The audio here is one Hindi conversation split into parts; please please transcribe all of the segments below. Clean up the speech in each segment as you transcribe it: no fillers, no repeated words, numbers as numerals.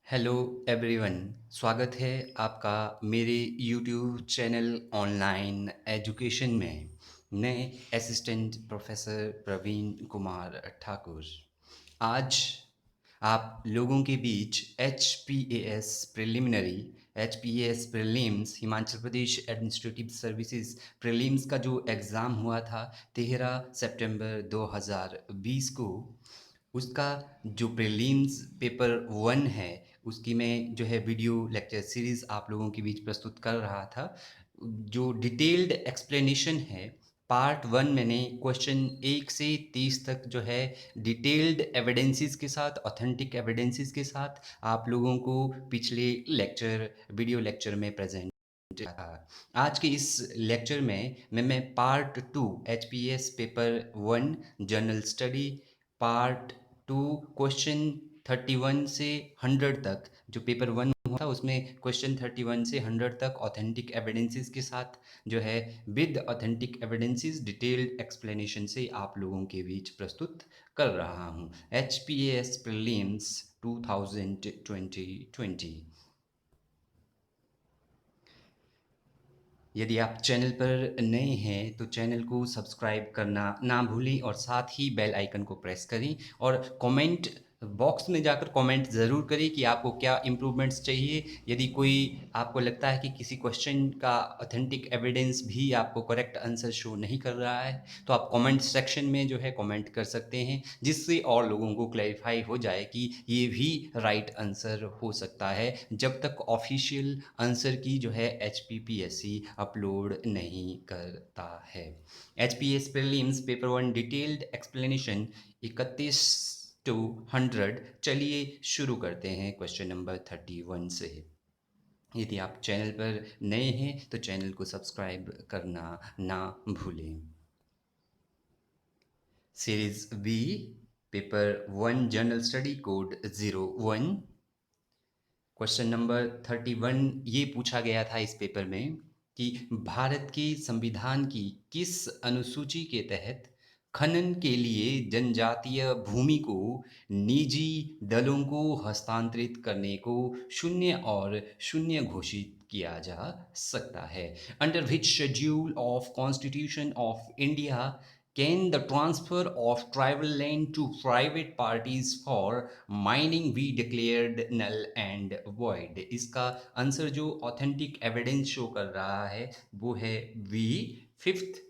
Hello everyone. स्वागत है आपका मेरे यूट्यूब चैनल ऑनलाइन एजुकेशन में। मैं असिस्टेंट प्रोफेसर प्रवीण कुमार ठाकुर आज आप लोगों के बीच H P A S preliminary, H P A S prelims, Himachal Pradesh administrative services prelims का जो एग्ज़ाम हुआ था 13 सितंबर 2020 को, उसका जो प्रीलिम्स पेपर 1 है उसकी मैं जो है वीडियो लेक्चर सीरीज़ आप लोगों के बीच प्रस्तुत कर रहा था। जो डिटेल्ड एक्सप्लेनेशन है, पार्ट 1 मैंने क्वेश्चन 1 से 30 तक जो है डिटेल्ड एविडेंसेस के साथ, ऑथेंटिक एविडेंसेस के साथ आप लोगों को पिछले लेक्चर, वीडियो लेक्चर में प्रेजेंट किया था। आज के इस लेक्चर में मैं part 2 H P S paper 1 general study, part 2 question 31 से 100 तक, जो पेपर 1 हुआ था उसमें क्वेश्चन 31 से 100 तक ऑथेंटिक एविडेंसेस के साथ जो है with authentic evidences detailed explanation से आप लोगों के बीच प्रस्तुत कर रहा हूँ। H P A S prelims 2020। यदि आप चैनल पर नए हैं तो चैनल को सब्सक्राइब करना ना भूलें और साथ ही बेल आइकन को प्रेस करें और कमेंट बॉक्स में जाकर कमेंट ज़रूर करें कि आपको क्या इम्प्रूवमेंट्स चाहिए। यदि कोई आपको लगता है कि किसी क्वेश्चन का ऑथेंटिक एविडेंस भी आपको करेक्ट आंसर शो नहीं कर रहा है तो आप कमेंट सेक्शन में जो है कमेंट कर सकते हैं, जिससे और लोगों को क्लैरिफाई हो जाए कि ये भी राइट आंसर हो सकता है, जब तक ऑफिशियल आंसर की जो है HPPSC अपलोड नहीं करता है। HPS prelims paper 1 detailed explanation 31 to 100। चलिए शुरू करते हैं क्वेश्चन नंबर 31 से। यदि आप चैनल पर नए हैं तो चैनल को सब्सक्राइब करना ना भूलें। Series B paper 1 general study code 01। Question number 31 ये पूछा गया था इस पेपर में कि भारत के संविधान की किस अनुसूची के तहत खनन के लिए जनजातीय भूमि को निजी दलों को हस्तांतरित करने को शून्य और शून्य घोषित किया जा सकता है। Under which schedule of constitution of India can the transfer of tribal land to private parties for mining be declared null and void? इसका आंसर जो ऑथेंटिक एविडेंस शो कर रहा है वो है वी, 5th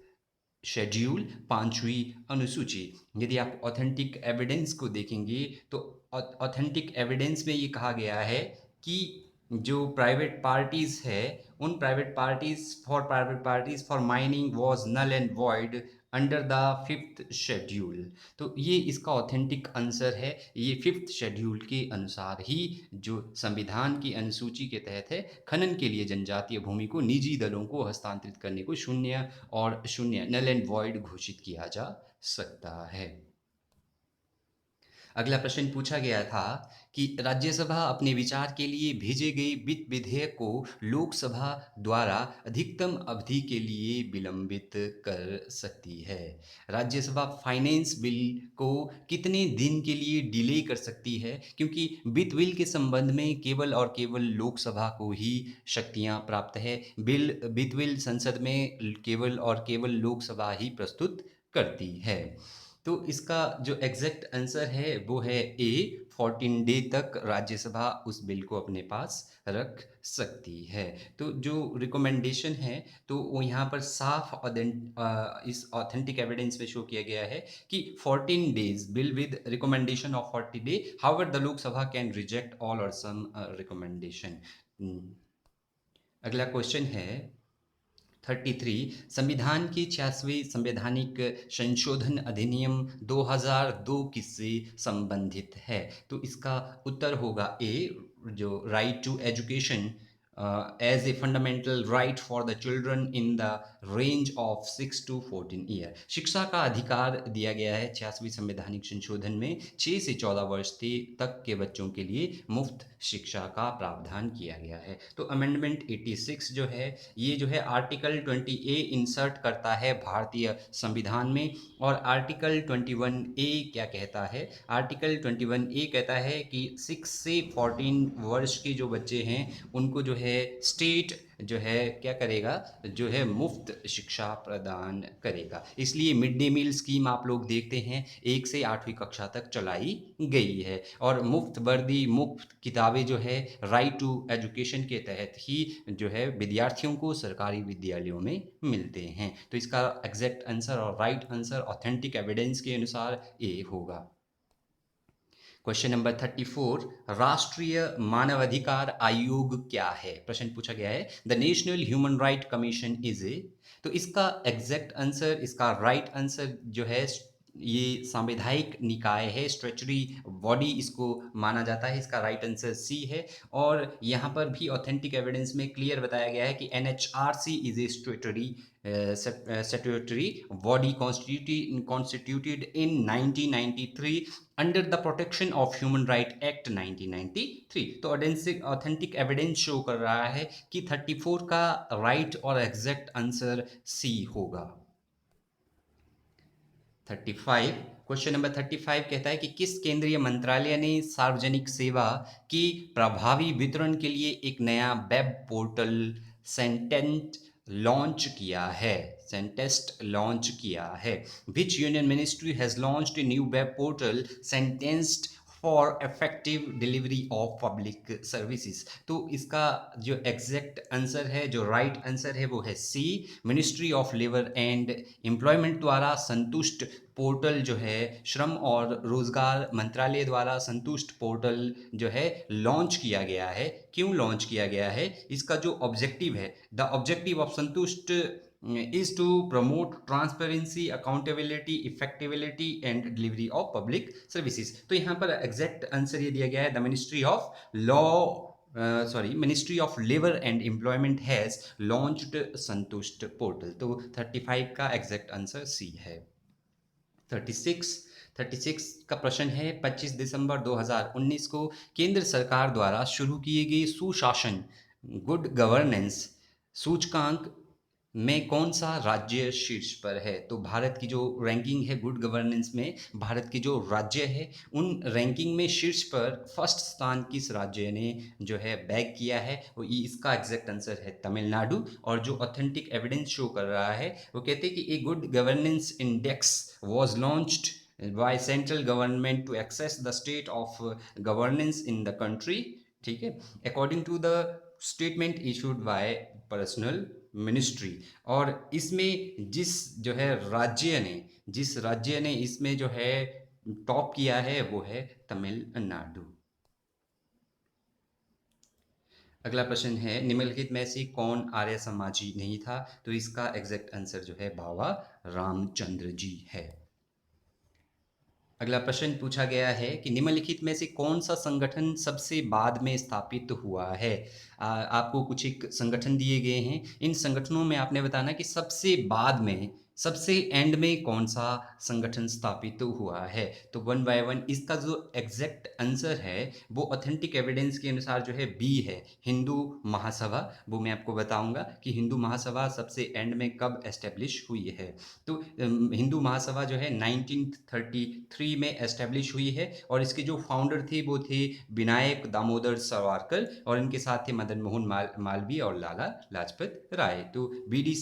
शेड्यूल, 5वीं अनुसूची। यदि आप ऑथेंटिक एविडेंस को देखेंगे तो ऑथेंटिक एविडेंस में ये कहा गया है कि जो प्राइवेट पार्टीज है, उन private parties for mining was null and void under the 5th schedule. तो ये इसका ऑथेंटिक आंसर है। ये 5th शेड्यूल के अनुसार ही जो संविधान की अनुसूची के तहत है, खनन के लिए जनजातीय भूमि को निजी दलों को हस्तांतरित करने को शून्य और शून्य, नल एंड वॉइड घोषित किया जा सकता है। अगला प्रश्न पूछा गया था कि राज्यसभा अपने विचार के लिए भेजे गए वित्त विधेयक को लोकसभा द्वारा अधिकतम अवधि के लिए विलंबित कर सकती है। राज्यसभा फाइनेंस बिल को कितने दिन के लिए डिले कर सकती है, क्योंकि वित्त बिल के संबंध में केवल और केवल लोकसभा को ही शक्तियां प्राप्त है। वित्त बिल संसद में केवल और केवल लोकसभा ही प्रस्तुत करती है। तो इसका जो एग्जैक्ट आंसर है वो है ए, 14 डे तक राज्यसभा उस बिल को अपने पास रख सकती है। तो जो रिकमेंडेशन है तो वो यहाँ पर साफ इस ऑथेंटिक एविडेंस में शो किया गया है कि 14 days bill with recommendation of 40 day, however the Lok Sabha can reject all और सम रिकमेंडेशन। अगला क्वेश्चन है 33। संविधान के 86वें संवैधानिक संशोधन अधिनियम 2002 किससे संबंधित है? तो इसका उत्तर होगा ए, जो right to education as a fundamental right for the children in the range of 6 to 14 year. शिक्षा का अधिकार दिया गया है 86वीं संवैधानिक संशोधन में 6 से 14 वर्ष तक के बच्चों के लिए मुफ्त शिक्षा का प्रावधान किया गया है। तो अमेंडमेंट 86 जो है ये जो है आर्टिकल 20A इंसर्ट करता है भारतीय संविधान में। और आर्टिकल 21A क्या कहता है? आर्टिकल 21A कहता है कि 6 से 14 वर्ष के जो बच्चे हैं उनको जो है स्टेट जो है क्या करेगा, जो है मुफ्त शिक्षा प्रदान करेगा। इसलिए मिड डे मील स्कीम आप लोग देखते हैं 1 से 8वीं कक्षा तक चलाई गई है। और मुफ्त वर्दी, मुफ्त किताबें जो है राइट टू एजुकेशन के तहत ही जो है विद्यार्थियों को सरकारी विद्यालयों में मिलते हैं। तो इसका एग्जैक्ट आंसर और राइट आंसर ऑथेंटिक एविडेंस के अनुसार ए होगा। क्वेश्चन नंबर 34, राष्ट्रीय मानवाधिकार आयोग क्या है? प्रश्न पूछा गया है the national human right commission is a. तो इसका एग्जैक्ट आंसर, इसका राइट आंसर जो है ये सांविधायिक निकाय है, स्ट्रेचरी बॉडी इसको माना जाता है। इसका राइट आंसर सी है। और यहाँ पर भी ऑथेंटिक एविडेंस में क्लियर बताया गया है कि NHRC is a statutory body constituted in 1993 under the protection of human right act 1993। तो ऑथेंटिक एविडेंस शो कर रहा है कि 34 का राइट और एग्जैक्ट आंसर सी होगा। 35, क्वेश्चन नंबर 35 कहता है कि किस केंद्रीय मंत्रालय ने सार्वजनिक सेवा की प्रभावी वितरण के लिए एक नया वेब पोर्टल सेंटेंट लॉन्च किया है? सेंटेस्ट लॉन्च किया है। विच union ministry has launched a new web portal sentenced for effective delivery of public services? तो इसका जो एग्जैक्ट आंसर है, जो राइट आंसर है वो है C, ministry of labour and employment द्वारा संतुष्ट पोर्टल जो है, श्रम और रोजगार मंत्रालय द्वारा संतुष्ट पोर्टल जो है लॉन्च किया गया है। क्यों लॉन्च किया गया है? इसका जो ऑब्जेक्टिव है, द ऑब्जेक्टिव ऑफ संतुष्ट is to promote transparency, accountability, effectibility and delivery of public services। तो यहाँ पर एग्जैक्ट आंसर ये दिया गया है the ministry of ministry of labour and employment has launched संतुष्ट पोर्टल। तो 35 का एग्जैक्ट आंसर सी है। 36 का प्रश्न है 25 दिसंबर 2019 को केंद्र सरकार द्वारा शुरू किए गए सुशासन गुड गवर्नेंस सूचकांक में कौन सा राज्य शीर्ष पर है? तो भारत की जो रैंकिंग है गुड गवर्नेंस में, भारत की जो राज्य है उन रैंकिंग में शीर्ष पर फर्स्ट स्थान किस राज्य ने जो है बैग किया है? वो इसका एग्जैक्ट आंसर है तमिलनाडु। और जो ऑथेंटिक एविडेंस शो कर रहा है वो कहते हैं कि a good governance index was launched by central government to assess the state of governance in the country। ठीक है, according to the statement issued by personnel ministry. और इसमें जिस राज्य ने इसमें जो है टॉप किया है वो है तमिलनाडु। अगला प्रश्न है निम्नलिखित में से कौन आर्य समाजी नहीं था? तो इसका एग्जैक्ट आंसर जो है बाबा रामचंद्र जी है। अगला प्रश्न पूछा गया है कि निम्नलिखित में से कौन सा संगठन सबसे बाद में स्थापित हुआ है? आपको कुछ एक संगठन दिए गए हैं, इन संगठनों में आपने बताना कि सबसे बाद में, सबसे एंड में कौन सा संगठन स्थापित हुआ है। तो वन बाय वन इसका जो एग्जैक्ट आंसर है वो ऑथेंटिक एविडेंस के अनुसार जो है बी है, हिंदू महासभा। वो मैं आपको बताऊंगा कि हिंदू महासभा सबसे एंड में कब एस्टेब्लिश हुई है। तो हिंदू महासभा जो है 1933 में एस्टेब्लिश हुई है। और इसके जो फाउंडर थे वो थे विनायक दामोदर सावरकर और इनके साथ थे मदन मोहन मालवीय और लाला लाजपत राय। तो बीडी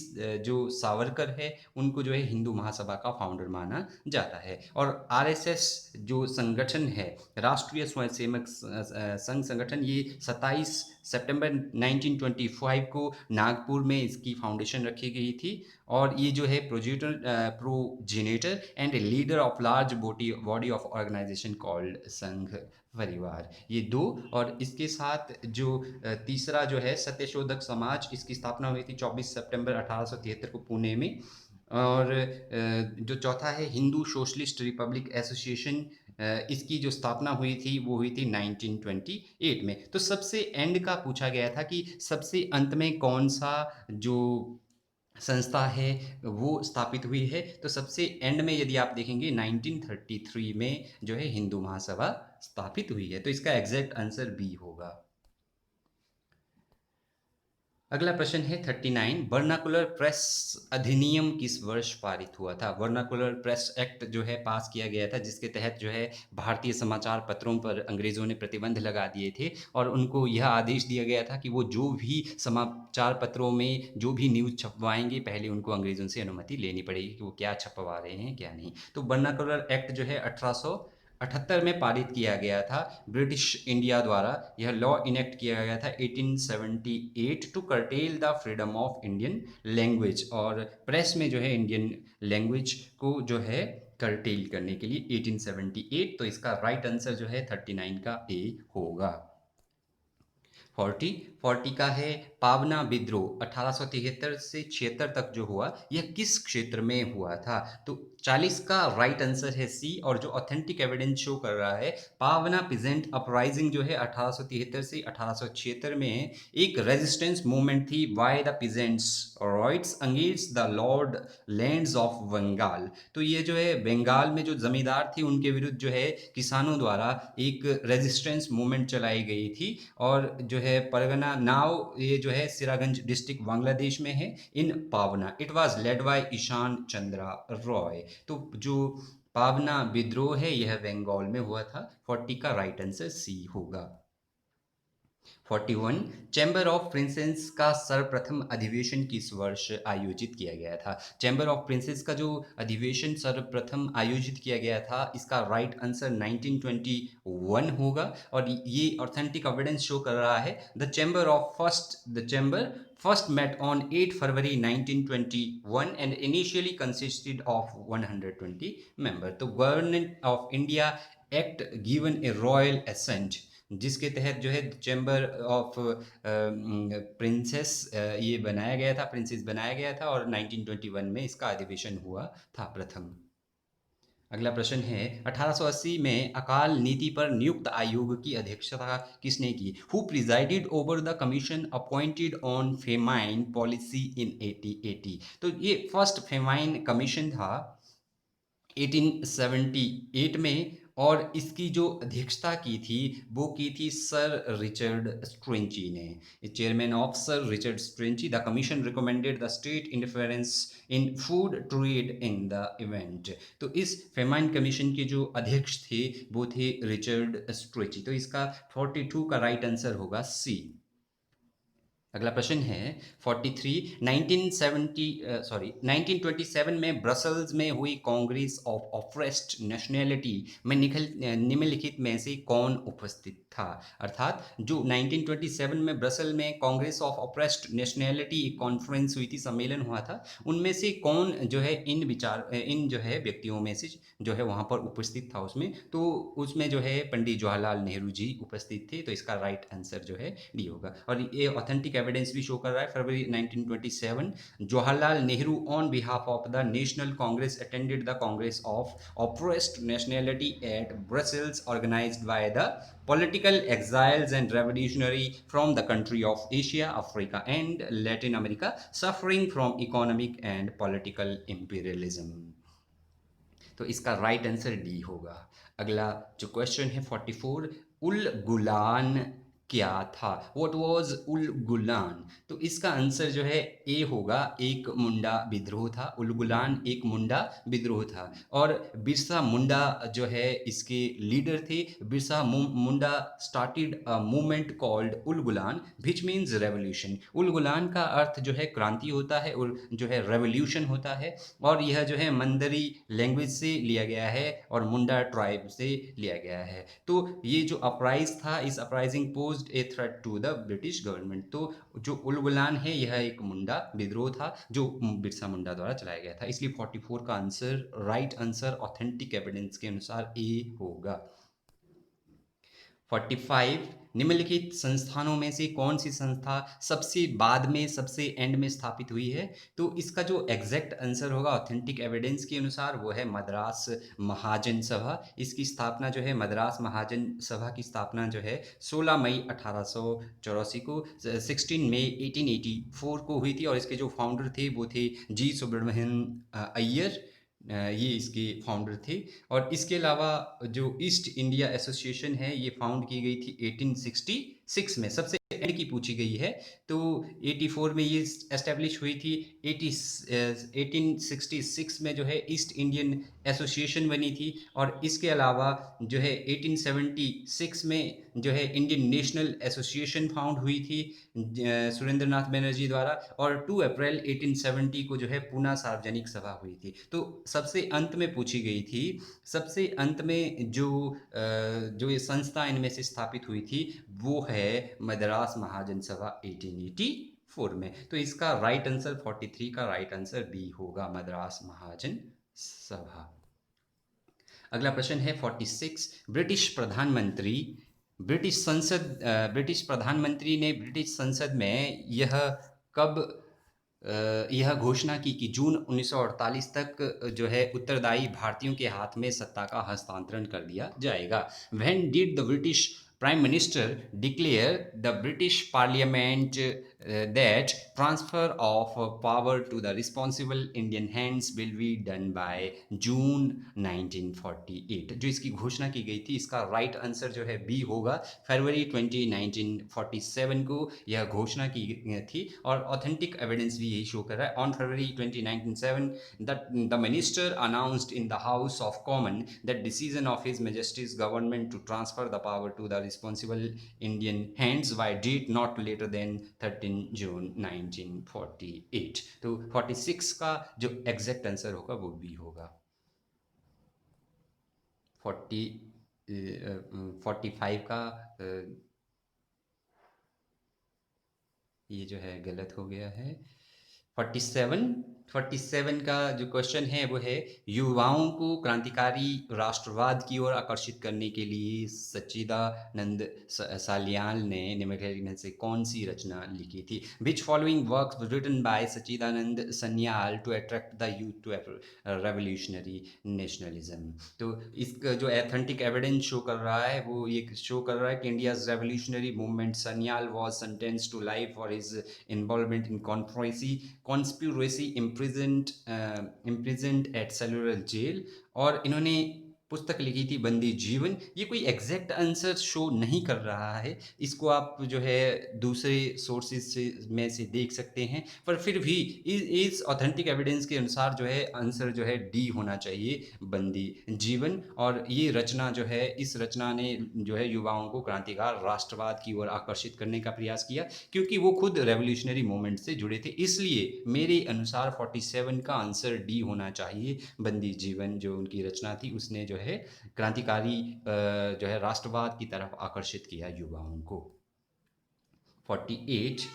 जो सावरकर है उनको जो है हिंदू महासभा का फाउंडर माना जाता है। और आरएसएस जो संगठन है, राष्ट्रीय स्वयंसेवक संघ संगठन, ये 27 सितंबर 1925 को नागपुर में इसकी फाउंडेशन रखी गई थी। और ये जो है progenitor and leader of large body of organisation called Sangh Parivar, ये दो। और इसके साथ जो तीसरा जो है सत्यशोधक समाज, इसकी स्थापना हुई थी 24 सितंबर 1873 को पुणे में। और जो चौथा है हिंदू सोशलिस्ट रिपब्लिक एसोसिएशन, इसकी जो स्थापना हुई थी वो हुई थी 1928 में। तो सबसे एंड का पूछा गया था कि सबसे अंत में कौन सा जो संस्था है वो स्थापित हुई है। तो सबसे एंड में यदि आप देखेंगे 1933 में जो है हिंदू महासभा स्थापित हुई है। तो इसका एग्जैक्ट आंसर बी होगा। अगला प्रश्न है 39, वर्नाकुलर प्रेस अधिनियम किस वर्ष पारित हुआ था? वर्नाकुलर प्रेस एक्ट जो है पास किया गया था, जिसके तहत जो है भारतीय समाचार पत्रों पर अंग्रेजों ने प्रतिबंध लगा दिए थे और उनको यह आदेश दिया गया था कि वो जो भी समाचार पत्रों में जो भी न्यूज़ छपवाएंगे पहले उनको अंग्रेजों से अनुमति लेनी पड़ेगी कि वो क्या छपवा रहे हैं क्या नहीं। तो वर्नाकुलर एक्ट जो है 1878 में पारित किया गया था ब्रिटिश इंडिया द्वारा। यह लॉ इनेक्ट किया गया था 1878 to curtail the freedom of Indian language, और प्रेस में जो है इंडियन लैंग्वेज को जो है कर्टेल करने के लिए 1878। तो इसका राइट आंसर जो है 39 का ए होगा। 40 का है पावना विद्रोह 1873 से 76 तक जो हुआ यह किस क्षेत्र में हुआ था? तो 40 का राइट आंसर है सी, और जो ऑथेंटिक एविडेंस शो कर रहा है पावना पीजेंट अपराइजिंग जो है 1873 से 1876 में एक रेजिस्टेंस मूवमेंट थी by the peasants rights against the lord lands of Bengal. तो ये जो है बंगाल में जो जमींदार थे उनके विरुद्ध जो है किसानों द्वारा एक रेजिस्टेंस मूवमेंट चलाई गई थी, और जो है परगना नाव ये जो है सिरागंज डिस्ट्रिक्ट बांग्लादेश में है in Pabna. It was led by Ishan Chandra Roy. तो जो पावना विद्रोह है यह बंगाल में हुआ था। 40 का राइट आंसर सी होगा। 41, चैम्बर ऑफ प्रिंसेस का सर्वप्रथम अधिवेशन किस वर्ष आयोजित किया गया था? चैम्बर ऑफ प्रिंसेस का जो अधिवेशन सर्वप्रथम आयोजित किया गया था इसका राइट आंसर 1921 होगा, और ये ऑथेंटिक एविडेंस शो कर रहा है the chamber first met on 8 February 1921 and initially consisted of 120 members। तो government of India act given a royal assent, जिसके तहत जो है चैम्बर ऑफ प्रिंसेस ये बनाया गया था, प्रिंसेस बनाया गया था, और 1921 में इसका अधिवेशन हुआ था प्रथम। अगला प्रश्न है 1880 में अकाल नीति पर नियुक्त आयोग की अध्यक्षता किसने की? Who presided over the commission appointed on famine policy in 1880? तो ये फर्स्ट फेमाइन कमीशन था 1878 में, और इसकी जो अध्यक्षता की थी वो की थी सर रिचर्ड स्ट्रेंची ने, chairman of sir Richard Strachey. The commission recommended the state interference in food trade in the event. तो इस फेमाइन कमीशन के जो अध्यक्ष थे वो थे रिचर्ड स्ट्रेंची। तो इसका 42 का राइट आंसर होगा सी। अगला प्रश्न है 43, 1927 में ब्रसल्स में हुई कांग्रेस ऑफ ऑप्रेस्ड नेशनैलिटी में निम्नलिखित में से कौन उपस्थित था? अर्थात जो 1927 में ब्रसल में Congress of oppressed nationality conference हुई थी, सम्मेलन हुआ था, उनमें से कौन जो है इन जो है व्यक्तियों में से जो है वहाँ पर उपस्थित था उसमें? तो उसमें जो है पंडित जवाहरलाल नेहरू जी उपस्थित थे। तो इसका राइट आंसर जो है डी होगा, और ये ऑथेंटिक एविडेंस भी शो कर रहा है February 1927 Jawaharlal Nehru on behalf of the national Congress attended the Congress of oppressed nationality at Brussels organised by the political exiles and revolutionary from the country of Asia, Africa and Latin America suffering from economic and political imperialism। तो इसका राइट आंसर डी होगा। अगला जो क्वेश्चन है 44, उल गुलान क्या था? व्हाट वाज उल गुलान? तो इसका आंसर जो है ए होगा, एक मुंडा विद्रोह था। उल गुलान एक मुंडा विद्रोह था, और बिरसा मुंडा जो है इसके लीडर थे। Birsa Munda started a movement called Ulgulan which means revolution. Ulgulan का अर्थ जो है क्रांति होता है, और जो है रेवोल्यूशन होता है, और यह जो है मंदरी लैंग्वेज से लिया गया है और मुंडा ट्राइब से लिया गया है। तो ये जो अपराइज था, इस uprising posed a threat to the British government. तो जो उल गुलान है यह एक मुंडा विद्रोह था जो बिरसा मुंडा द्वारा चलाया गया था। इसलिए 44 का answer right answer authentic evidence के अनुसार ए होगा। 45, निम्नलिखित संस्थानों में से कौन सी संस्था सबसे बाद में, सबसे एंड में स्थापित हुई है? तो इसका जो एग्जैक्ट आंसर होगा ऑथेंटिक एविडेंस के अनुसार वो है मद्रास महाजन सभा। इसकी स्थापना जो है, मद्रास महाजन सभा की स्थापना जो है 16 मई 1884 को, 16 मई 1884 को हुई थी। और इसके जो फाउंडर थे वो थे जी सुब्रमण्यम अय्यर, ये इसके फाउंडर थे। और इसके अलावा जो ईस्ट इंडिया एसोसिएशन है ये फाउंड की गई थी 1866 में, सबसे एंड की पूछी गई है। तो 84 में ये एस्टेब्लिश हुई थी। 1866 में जो है ईस्ट इंडियन एसोसिएशन बनी थी। और इसके अलावा जो है 1876 में जो है इंडियन नेशनल एसोसिएशन फाउंड हुई थी सुरेंद्रनाथ बनर्जी द्वारा। और 2 अप्रैल 1870 को जो है पूना सार्वजनिक सभा हुई थी। तो सबसे अंत में पूछी गई थी, सबसे अंत में जो ये संस्था इनमें से स्थापित हुई थी वो है मद्रास महाजन सभा 1884 में। तो इसका राइट आंसर 43 का राइट आंसर बी होगा, मद्रास महाजन सभा। अगला प्रश्न है 46। ब्रिटिश प्रधानमंत्री ने ब्रिटिश संसद में कब यह घोषणा की कि जून 1948 तक जो है उत्तरदायी भारतीयों के हाथ में सत्ता का हस्तांतरण कर दिया जाएगा? When did the British Prime Minister declare the British Parliament that transfer of power to the responsible Indian hands will be done by June 1948? जो इसकी घोषणा की गई थी, इसका राइट आंसर जो है बी होगा। फरवरी 20 1947 को यह घोषणा की गई थी। और ऑथेंटिक एविडेंस भी यही शो कर रहा है। On February 20 1947 the minister announced in the House of Common that decision of his Majesty's government to transfer the power to the responsible Indian hands by date not later than 13 June 1948। तो 46 का जो एग्जैक्ट आंसर होगा वो बी होगा। 45 का ये जो है गलत हो गया है। 47 का जो क्वेश्चन है वो है, युवाओं को क्रांतिकारी राष्ट्रवाद की ओर आकर्षित करने के लिए सच्चिदानंद सालियान ने निम्नलिखित में से कौन सी रचना लिखी थी? Which following works were written by Sachchidanand Sanyal to attract the youth to revolutionary nationalism? तो इसका जो एथेंटिक एविडेंस शो कर रहा है वो ये शो कर रहा है कि India's revolutionary movement, Sanyal was sentenced to life for his involvement in conspiracy, imprisoned at cellular jail। और इन्होंने पुस्तक लिखी थी बंदी जीवन। ये कोई एग्जैक्ट आंसर शो नहीं कर रहा है, इसको आप जो है दूसरे सोर्सेज में से देख सकते हैं। पर फिर भी इस ऑथेंटिक एविडेंस के अनुसार जो है आंसर जो है डी होना चाहिए, बंदी जीवन। और ये रचना जो है, इस रचना ने जो है युवाओं को क्रांतिकार राष्ट्रवाद की ओर आकर्षित करने का प्रयास किया, क्योंकि वो खुद रेवोल्यूशनरी मूवमेंट से जुड़े थे। इसलिए मेरे अनुसार 47 का आंसर डी होना चाहिए, बंदी जीवन जो उनकी रचना थी उसने जो है क्रांतिकारी जो है राष्ट्रवाद की तरफ आकर्षित किया युवाओं को। 48।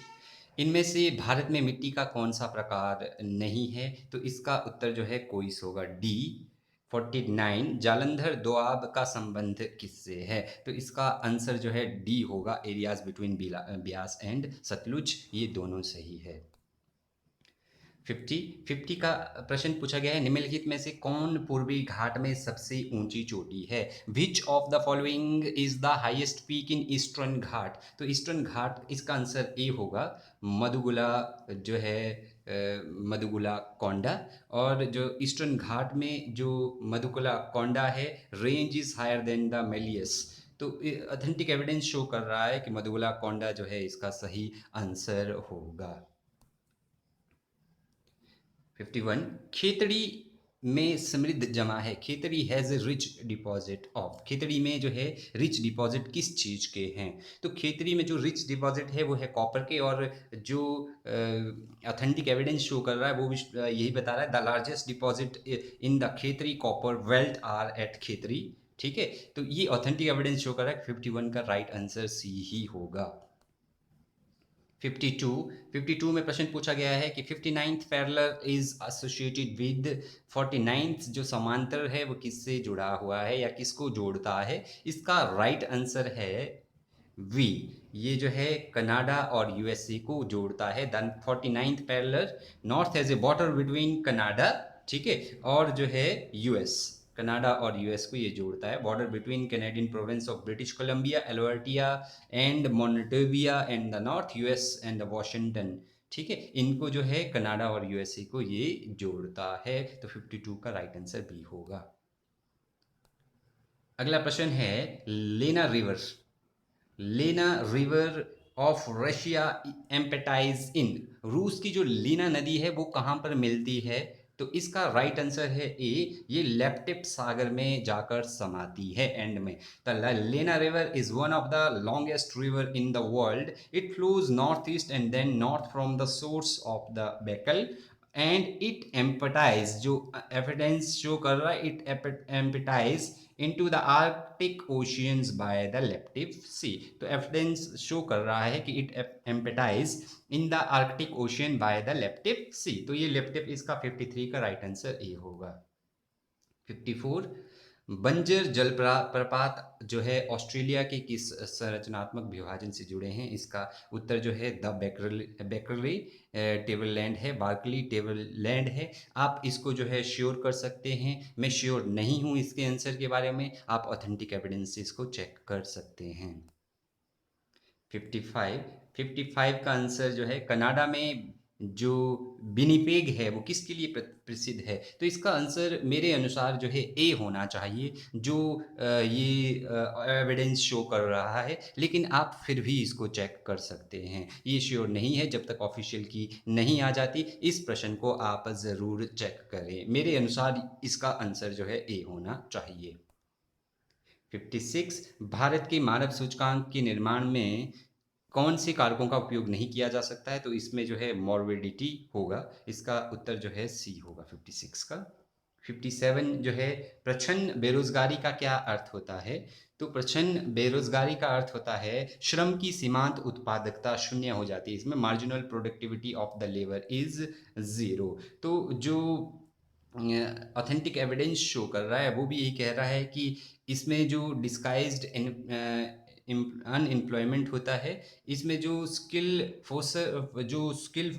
इनमें से भारत में मिट्टी का कौन सा प्रकार नहीं है? तो इसका उत्तर जो है कोइस होगा, डी। 49। जालंधर दोआब का संबंध किससे है? तो इसका आंसर जो है डी होगा, areas between Beas and Sutlej. ये दोनों सही है। 50 का प्रश्न पूछा गया है, निम्नलिखित में से कौन पूर्वी घाट में सबसे ऊंची चोटी है? Which of the following is the highest peak in eastern ghat? तो ईस्टर्न घाट, इसका आंसर ए होगा, मधुगुला जो है मधुगुला कोंडा। और जो ईस्टर्न घाट में जो मधुगुला कोंडा है, range is higher than the मेलियस। तो ऑथेंटिक एविडेंस शो कर रहा है कि मधुगुला कोंडा जो है इसका सही आंसर होगा। 51। खेतड़ी में समृद्ध जमा है। Khetri has a rich deposit of. Khetri में जो है रिच डिपॉजिट किस चीज़ के हैं? तो खेतड़ी में जो रिच डिपॉजिट है वो है कॉपर के। और जो ऑथेंटिक एविडेंस शो कर रहा है वो भी यही बता रहा है, the largest deposit in the Khetri copper belt are at Khetri. ठीक है, तो ये ऑथेंटिक एविडेंस शो कर रहा है। 51 का राइट आंसर सी ही होगा। 52 में प्रश्न पूछा गया है कि 59th parallel is associated with 49th, जो समांतर है वो किससे जुड़ा हुआ है या किसको जोड़ता है? इसका राइट आंसर है वी, ये जो है कनाडा और यूएसए को जोड़ता है। The 49th parallel, north has a border between Canada, ठीक है, और जो है यूएस, कनाडा और यूएस को ये जोड़ता है। Border between Canadian province of British Columbia, Alberta and Montevia and the north US and the Washington, ठीक है, इनको जो है कनाडा और यूएसए को ये जोड़ता है। तो 52 का राइट आंसर बी होगा। अगला प्रश्न है, लेना रिवर, लेना रिवर ऑफ रशिया एम्पेटाइज इन, रूस की जो लीना नदी है वो कहाँ पर मिलती है? तो इसका राइट आंसर है ए, ये लेप्टिप सागर में जाकर समाती है एंड में। The Lena river is one of the longest river in the world. It flows north east and then north from the source of the Baikal and it empties, जो एविडेंस शो कर रहा है, it empties into the Arctic oceans by the Leptiv Sea। तो एविडेंस शो कर रहा है कि it empties in the Arctic ocean by the Laptev sea. तो ये लेप्टिव इसका 53 का राइट आंसर ए होगा। 54, बंजर जलप्रपात जो है ऑस्ट्रेलिया के किस संरचनात्मक विभाजन से जुड़े हैं? इसका उत्तर जो है द बेकरली टेबललैंड है, बार्कली टेबललैंड है। आप इसको जो है श्योर कर सकते हैं, मैं श्योर नहीं हूं इसके आंसर के बारे में, आप ऑथेंटिक एविडेंस से इसको चेक कर सकते हैं। 55, 55 का आंसर जो है, कनाडा में जो विनिपेग है वो किसके लिए प्रसिद्ध है? तो इसका आंसर मेरे अनुसार जो है ए होना चाहिए, जो ये एविडेंस शो कर रहा है, लेकिन आप फिर भी इसको चेक कर सकते हैं। ये श्योर नहीं है, जब तक ऑफिशियल की नहीं आ जाती। इस प्रश्न को आप ज़रूर चेक करें। मेरे अनुसार इसका आंसर जो है ए होना चाहिए। 56, भारत के मानव सूचकांक के निर्माण में कौन से कारकों का उपयोग नहीं किया जा सकता है? तो इसमें जो है मॉर्बिडिटी होगा, इसका उत्तर जो है सी होगा 56 का। 57 जो है, प्रच्छन्न बेरोजगारी का क्या अर्थ होता है? तो प्रच्छन्न बेरोजगारी का अर्थ होता है श्रम की सीमांत उत्पादकता शून्य हो जाती है, इसमें marginal productivity of the labour is zero. तो जो ऑथेंटिक एविडेंस शो कर रहा है वो भी यही कह रहा है कि इसमें जो डिस्गाइज्ड अनएम्प्लॉयमेंट होता है, इसमें जो स्किल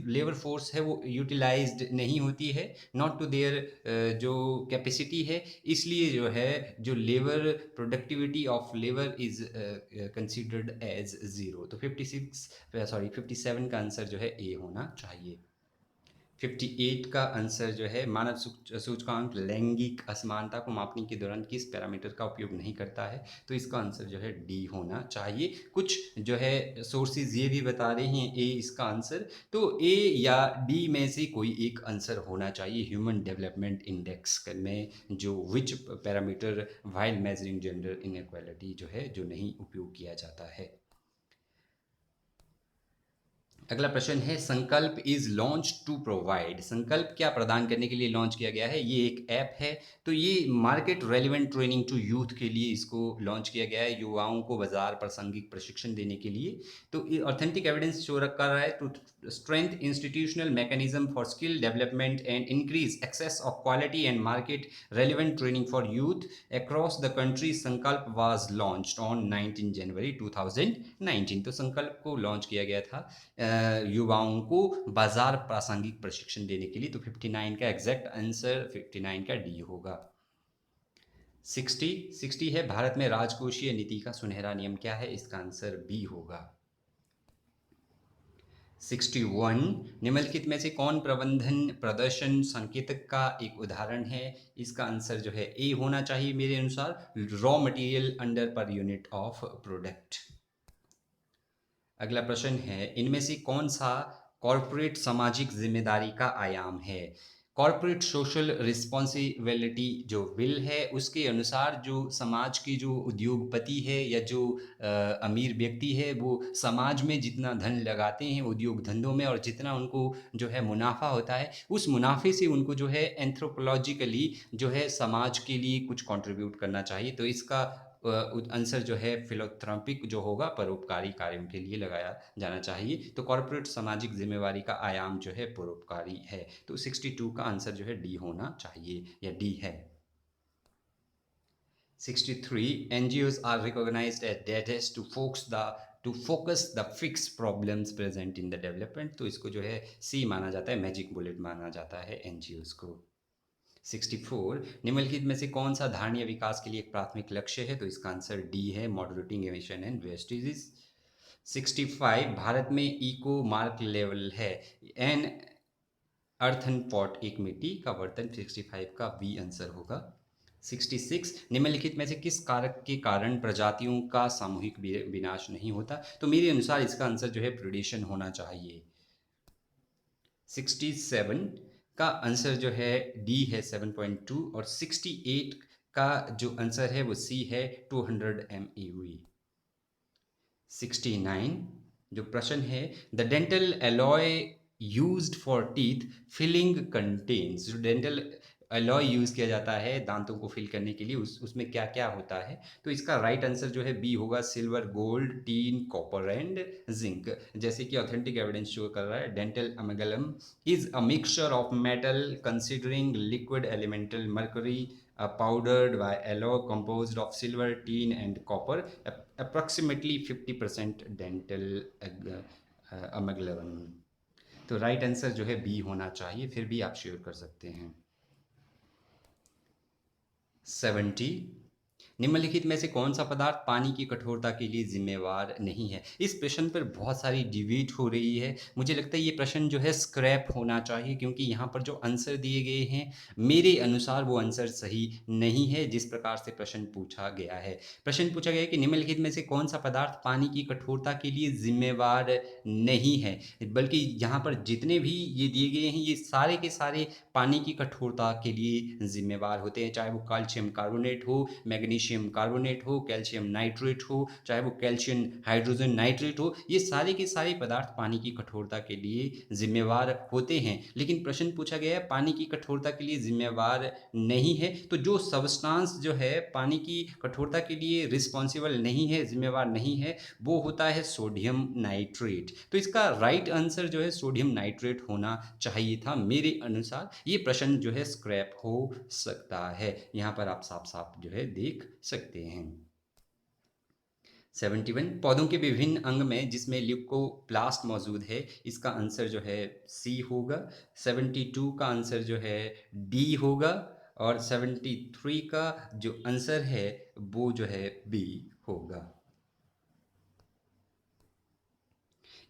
लेबर फोर्स है वो यूटिलाइज्ड नहीं होती है, नॉट टू देयर जो कैपेसिटी है, इसलिए जो है जो labour productivity of labour is considered as zero. तो 57 का आंसर जो है ए होना चाहिए। 58 का आंसर जो है, मानव सूचकांक लैंगिक असमानता को मापने के दौरान किस पैरामीटर का उपयोग नहीं करता है? तो इसका आंसर जो है डी होना चाहिए। कुछ जो है सोर्सेज ये भी बता रहे हैं ए इसका आंसर, तो ए या डी में से कोई एक आंसर होना चाहिए। ह्यूमन डेवलपमेंट इंडेक्स में जो which parameter while measuring gender inequality जो है, जो नहीं उपयोग किया जाता है। अगला प्रश्न है, संकल्प इज लॉन्च टू प्रोवाइड, संकल्प क्या प्रदान करने के लिए लॉन्च किया गया है? ये एक ऐप है, तो ये market relevant training to youth के लिए इसको लॉन्च किया गया है, युवाओं को बाजार प्रासंगिक प्रशिक्षण देने के लिए। तो ऑथेंटिक एविडेंस शो कर रहा है to strengthen institutional mechanism for skill development and increase access of quality and market relevant training for youth across the country. Sankalp was launched on 19 January 2019। तो संकल्प को लॉन्च किया गया था युवाओं को बाजार प्रासंगिक प्रशिक्षण देने के लिए। तो 59 का एग्जैक्ट आंसर 59 का डी होगा। 60 है, भारत में राजकोषीय नीति का सुनहरा नियम क्या है? इसका आंसर बी होगा। 61, निम्नलिखित में से कौन प्रबंधन प्रदर्शन संकेतक का एक उदाहरण है? इसका आंसर जो है ए होना चाहिए मेरे अनुसार, raw material under per unit of product. अगला प्रश्न है, इनमें से कौन सा कॉरपोरेट सामाजिक जिम्मेदारी का आयाम है? कॉरपोरेट सोशल रिस्पॉन्सिबिलिटी जो बिल है उसके अनुसार जो समाज के जो उद्योगपति है या जो अमीर व्यक्ति है वो समाज में जितना धन लगाते हैं उद्योग धंधों में, और जितना उनको जो है मुनाफा होता है, उस मुनाफे से उनको जो है एंथ्रोपोलॉजिकली जो है समाज के लिए कुछ कंट्रीब्यूट करना चाहिए। तो इसका आंसर जो है फिलोथ्रॉपिक जो होगा, परोपकारी कार्यों के लिए लगाया जाना चाहिए। तो कॉर्पोरेट सामाजिक जिम्मेवारी का आयाम जो है परोपकारी है। तो 62 का आंसर जो है डी होना चाहिए, या डी है। 63, NGOs are recognized as debtors to folks the to focus the fix problems present in the development, तो इसको जो है सी माना जाता है, मैजिक बुलेट माना जाता है एनजीओज को। 64, निम्नलिखित में से कौन सा धारणीय विकास के लिए एक प्राथमिक लक्ष्य है, तो इसका आंसर डी है, moderating emission and vestiges. 65, Bharat में इको मार्क लेवल है, एन अर्थन पॉट एक मिट्टी का बर्तन, 65 का बी आंसर होगा। 66, निम्नलिखित में से किस कारक के कारण प्रजातियों का सामूहिक विनाश नहीं होता, तो मेरे अनुसार इसका आंसर जो है प्रेडेशन होना चाहिए। 67 का आंसर जो है डी है, 7.2, और 68 का जो आंसर है वो सी है, 200 MeV। 69 जो प्रश्न है, the dental alloy used for teeth filling contains, जो डेंटल एलॉय यूज किया जाता है दांतों को फिल करने के लिए, उसमें क्या क्या होता है, तो इसका राइट आंसर जो है बी होगा, silver, gold, tin, copper and zinc. जैसे कि ऑथेंटिक एविडेंस शो कर रहा है, dental amalgam is a mixture of metal considering liquid elemental mercury powdered by alloy composed of silver, tin and copper, approximately 50% dental amalgam। तो राइट आंसर जो है बी होना चाहिए, फिर भी आप श्योर कर सकते हैं। 70, निम्नलिखित में से कौन सा पदार्थ पानी की कठोरता के लिए जिम्मेवार नहीं है, इस प्रश्न पर बहुत सारी डिबेट हो रही है। मुझे लगता है ये प्रश्न जो है स्क्रैप होना चाहिए, क्योंकि यहाँ पर जो आंसर दिए गए हैं मेरे अनुसार वो आंसर सही नहीं है जिस प्रकार से प्रश्न पूछा गया है। प्रश्न पूछा गया है कि निम्नलिखित में से कौन सा पदार्थ पानी की कठोरता के लिए जिम्मेवार नहीं है, बल्कि यहाँ पर जितने भी ये दिए गए हैं ये सारे के सारे पानी की कठोरता के लिए जिम्मेवार होते हैं, चाहे वो कैल्शियम कार्बोनेट हो, मैग्नीशियम कार्बोनेट हो, कैल्शियम नाइट्रेट हो, चाहे वो कैल्शियम हाइड्रोजन नाइट्रेट हो, ये सारे के सारे पदार्थ पानी की कठोरता के लिए जिम्मेवार होते हैं। लेकिन प्रश्न पूछा गया है पानी की कठोरता के लिए जिम्मेवार नहीं है, तो जो सब्सटेंस जो है पानी की कठोरता के लिए रिस्पॉन्सिबल नहीं है, जिम्मेवार नहीं है, वो होता है सोडियम नाइट्रेट। तो इसका राइट आंसर जो है सोडियम नाइट्रेट होना चाहिए था मेरे अनुसार। ये प्रश्न जो है स्क्रैप हो सकता है, यहाँ पर आप साफ साफ जो है देख सकते हैं। 71, पौधों के विभिन्न अंग में जिसमें ल्यूकोप्लास्ट मौजूद है, इसका आंसर जो है सी होगा। 72 का आंसर जो है डी होगा, और 73 का जो आंसर है वो जो है बी होगा।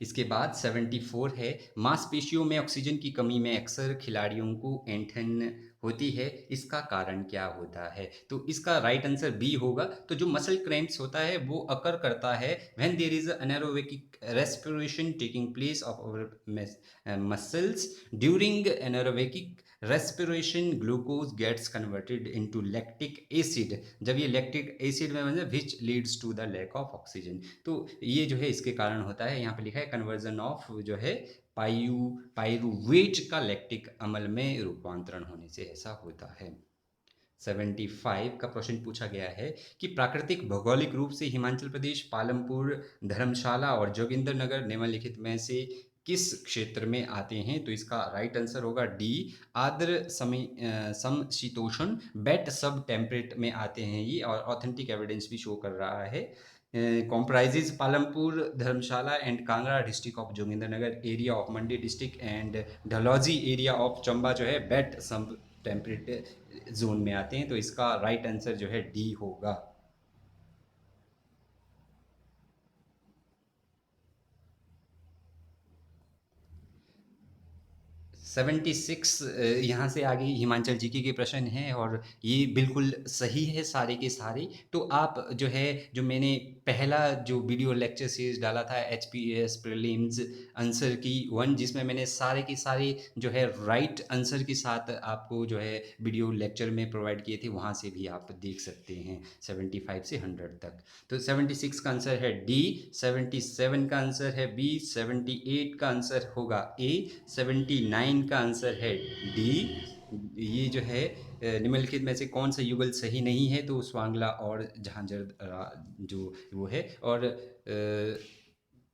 इसके बाद 74 है, मांसपेशियों में ऑक्सीजन की कमी में अक्सर खिलाड़ियों को ऐंठन होती है, इसका कारण क्या होता है, तो इसका राइट आंसर बी होगा। तो जो मसल क्रैम्प्स होता है वो अकर करता है when there is anaerobic respiration taking place of our muscles, during anaerobic respiration glucose gets converted into lactic acid, जब ये लैक्टिक एसिड में मतलब which leads to the lack of oxygen, तो ये जो है इसके कारण होता है। यहाँ पे लिखा है कन्वर्जन ऑफ जो है पायरुवेट का लैक्टिक अम्ल में रूपांतरण होने से ऐसा होता है। 75 का प्रश्न पूछा गया है कि प्राकृतिक भौगोलिक रूप से हिमाचल प्रदेश, पालमपुर, धर्मशाला और जोगिंदरनगर निम्नलिखित में से किस क्षेत्र में आते हैं, तो इसका राइट आंसर होगा डी, आर्द्र समशीतोष्ण बेट सब टेम्परेट में आते हैं ये, और ऑथेंटिक एविडेंस भी शो कर रहा है। comprises Palampur, Dharamshala and Kangra district of Jogindernagar, area of Mandi district and Dalhousie area of Chamba जो है बेट सब टेम्परेट जोन में आते हैं, तो इसका राइट आंसर जो है डी होगा। 76 यहाँ से आगे हिमाचल जीके के प्रश्न हैं, और ये बिल्कुल सही है सारे के सारे। तो आप जो है, जो मैंने पहला जो वीडियो लेक्चर सीरीज डाला था HPS प्रीलिम्स आंसर की 1, जिसमें मैंने सारे के सारे जो है राइट आंसर के साथ आपको जो है वीडियो लेक्चर में प्रोवाइड किए थे, वहाँ से भी आप देख सकते हैं 75 से 100 तक। तो 76 का आंसर है डी, 77 का आंसर है बी, 78 का आंसर होगा ए, 79 का आंसर है डी। ये जो है निम्नलिखित में से कौन सा युगल सही नहीं है, तो स्वांगला और झांझर जो वो है। और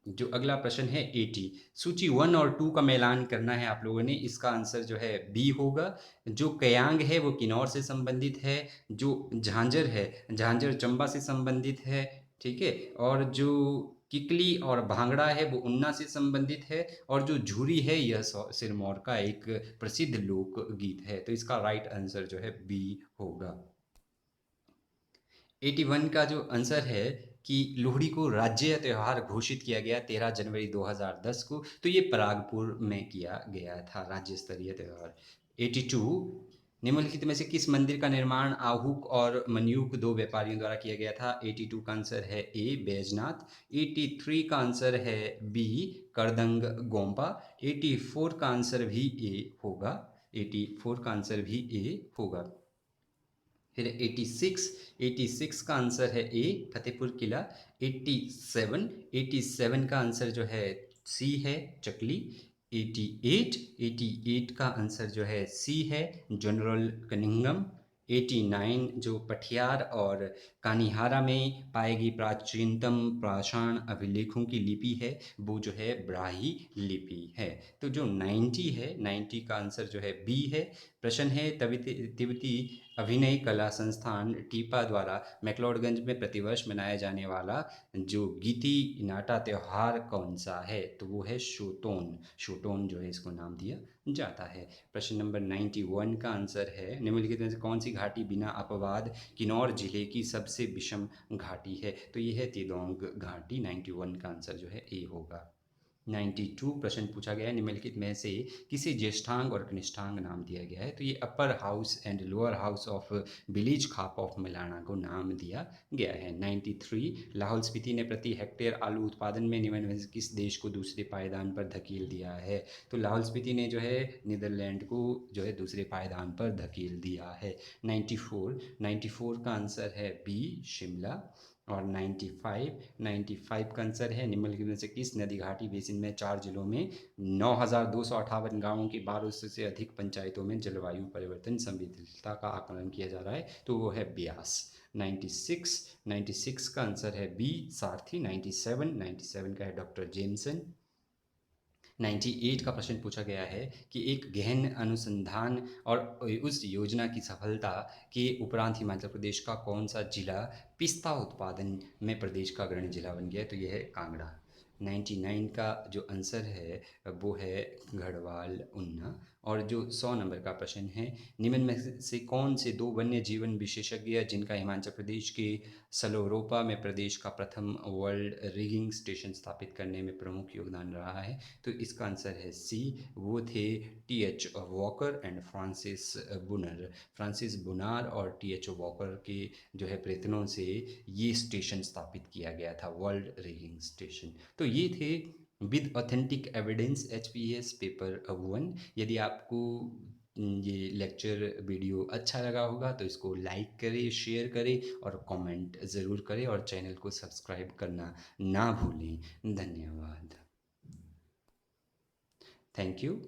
जो अगला प्रश्न है 80, सूची 1 और 2 का मिलान करना है आप लोगों ने, इसका आंसर जो है बी होगा। जो कयांग है वो किन्नौर से संबंधित है, जो झांझर है झांझर चंबा से संबंधित है, ठीक है। और जो किकली और भांगड़ा है वो उन्ना से संबंधित है, और जो झूरी है यह सिरमौर का एक प्रसिद्ध लोक गीत है। तो इसका राइट आंसर जो है बी होगा। 81 का जो आंसर है कि लोहड़ी को राज्य त्यौहार घोषित किया गया 13 जनवरी 2010 को, तो ये परागपुर में किया गया था राज्य स्तरीय त्यौहार। 82, निम्नलिखित में से किस मंदिर का निर्माण आहूक और मनयूक दो व्यापारियों द्वारा किया गया था? 82 का आंसर है ए बैजनाथ। 83 का आंसर है बी करदंग गोम्पा। 84 का आंसर भी ए होगा। 84 का आंसर भी ए होगा। फिर 86 का आंसर है ए फतेहपुर किला। 87 का आंसर जो है सी है चकली। 88 का आंसर जो है सी है जनरल कनिंघम। 89 जो पठियार और कानिहारा में पाएगी प्राचीनतम पाषाण अभिलेखों की लिपि है वो जो है ब्राही लिपि है। तो जो 90 है, 90 का आंसर जो है बी है। प्रश्न है तिब्बती अभिनय कला संस्थान टीपा द्वारा मैक्लोडगंज में प्रतिवर्ष मनाया जाने वाला जो गीती नाटा त्योहार कौन सा है? तो वो है शोटोन। शोटोन जो है इसको नाम दिया जाता है। प्रश्न नंबर 91 का आंसर है निम्नलिखित में से कौन सी घाटी बिना अपवाद किन्नौर जिले की सबसे विषम घाटी है? तो ये है तिदोंग घाटी। 91 का आंसर जो है ए होगा। 92 प्रश्न पूछा गया है निम्नलिखित में से किसे ज्येष्ठांग और कनिष्ठांग नाम दिया गया है? तो ये upper house and lower house of village khap of मिलाना को नाम दिया गया है। 93 लाहौल स्पीति ने प्रति हेक्टेयर आलू उत्पादन में निम्न में से किस देश को दूसरे पायदान पर धकेल दिया है? तो लाहौल स्पीति ने जो है नीदरलैंड को जो है दूसरे पायदान पर धकेल दिया है। 94 का आंसर है बी शिमला। और 95 का आंसर है निम्नलिखित में से किस नदी घाटी बेसिन में 4 जिलों में 9,258 गांवों की 1200 से अधिक पंचायतों में जलवायु परिवर्तन संवेदनशीलता का आकलन किया जा रहा है? तो वो है ब्यास। 96 का आंसर है बी सारथी। 97 का है डॉक्टर जेमसन। 98 का प्रश्न पूछा गया है कि एक गहन अनुसंधान और उस योजना की सफलता के उपरांत हिमाचल प्रदेश का कौन सा जिला पिस्ता उत्पादन में प्रदेश का अग्रणी जिला बन गया है? तो यह है कांगड़ा। 99 का जो आंसर है वो है गढ़वाल ऊना। और जो 100 नंबर का प्रश्न है निम्न में से कौन से दो वन्य जीवन विशेषज्ञ जिनका हिमाचल प्रदेश के सलोरोपा में प्रदेश का प्रथम वर्ल्ड रिगिंग स्टेशन स्थापित करने में प्रमुख योगदान रहा है? तो इसका आंसर है सी, वो थे T H. Walker and Francis Buner. Francis Buner और टी.एच. वॉकर के जो है प्रयत्नों से ये स्टेशन स्थापित किया गया था, वर्ल्ड रिगिंग स्टेशन। तो ये थे with authentic evidence HPS paper 1। यदि आपको ये लेक्चर वीडियो अच्छा लगा होगा तो इसको लाइक करें, शेयर करें और कमेंट ज़रूर करें, और चैनल को सब्सक्राइब करना ना भूलें। धन्यवाद। Thank you.